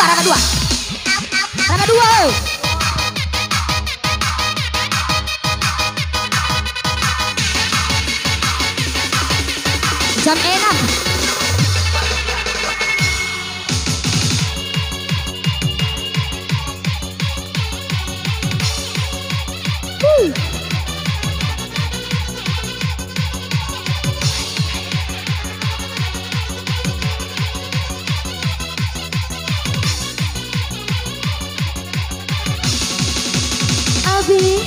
rangka dua. Rangka dua. Jam 6. Abi,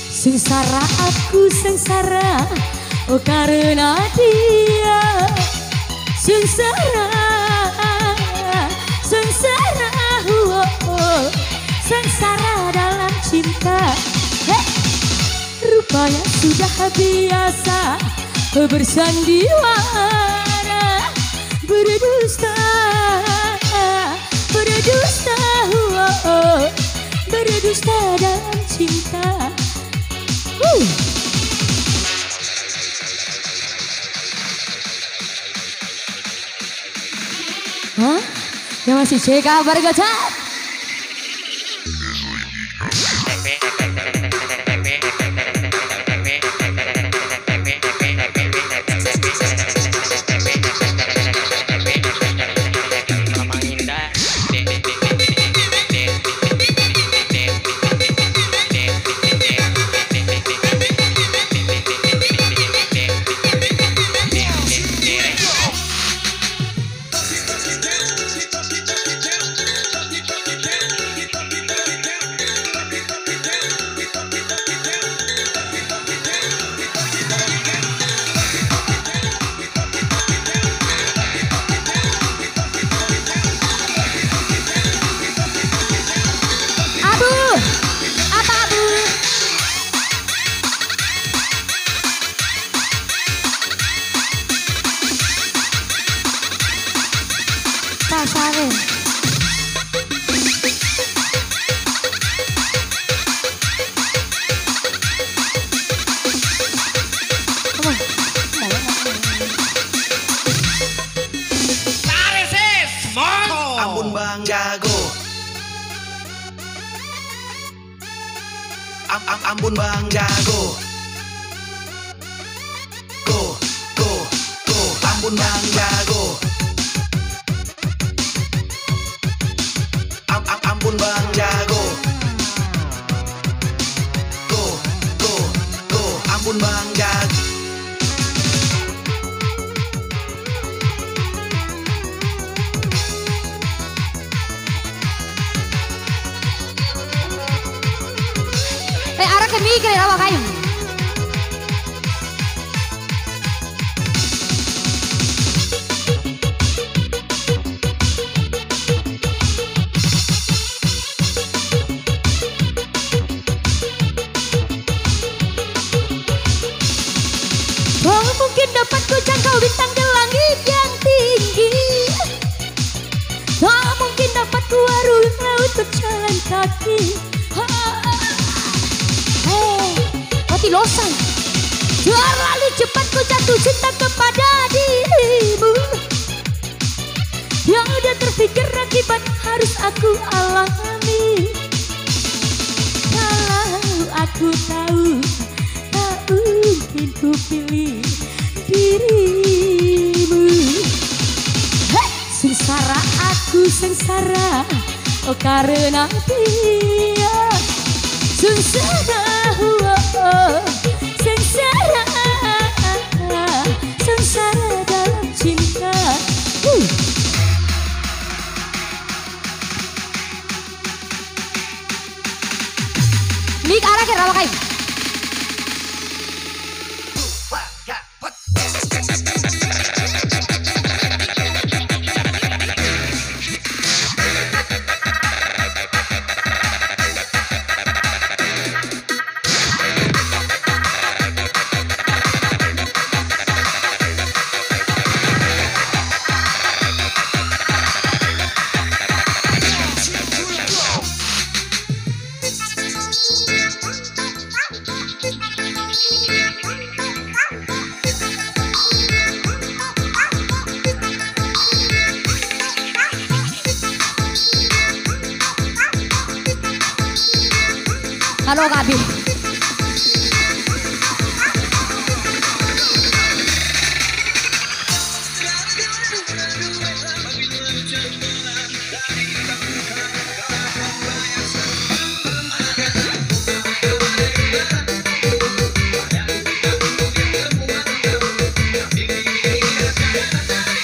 sengsara aku sengsara, oh karena dia. Sengsara, sengsara, oh, oh. Sengsara dalam cinta. Rupanya sudah biasa bersandiwara, berdusta, berdusta, oh, oh. Berdusta dalam cinta. Hah? Yang masih cek kabar gacor? Ampun Bang Jago, ampun Bang Jago, go, ampun Bang Jago, ampun Bang Jago, go, ampun Bang Jago. Arah ke mikir ya kayu. Oh, mungkin dapat ku jangkau bintang di langit yang tinggi. Oh, mungkin dapat ku arungi laut berjalan kaki. Losan, terlalu cepat ku jatuh cinta kepada dirimu. Yang udah terpikir akibat harus aku alami. Kalau aku tahu, tak mungkin ku pilih dirimu. Sengsara aku sengsara, oh karena dia. Sengsara, oh, sengsara, sengsara dalam cinta. Mik arah ke rawa kayu. Halo Kabi.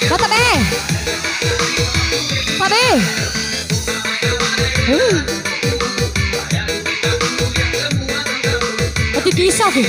Kata be. Kabi. Lagi kisah tuh.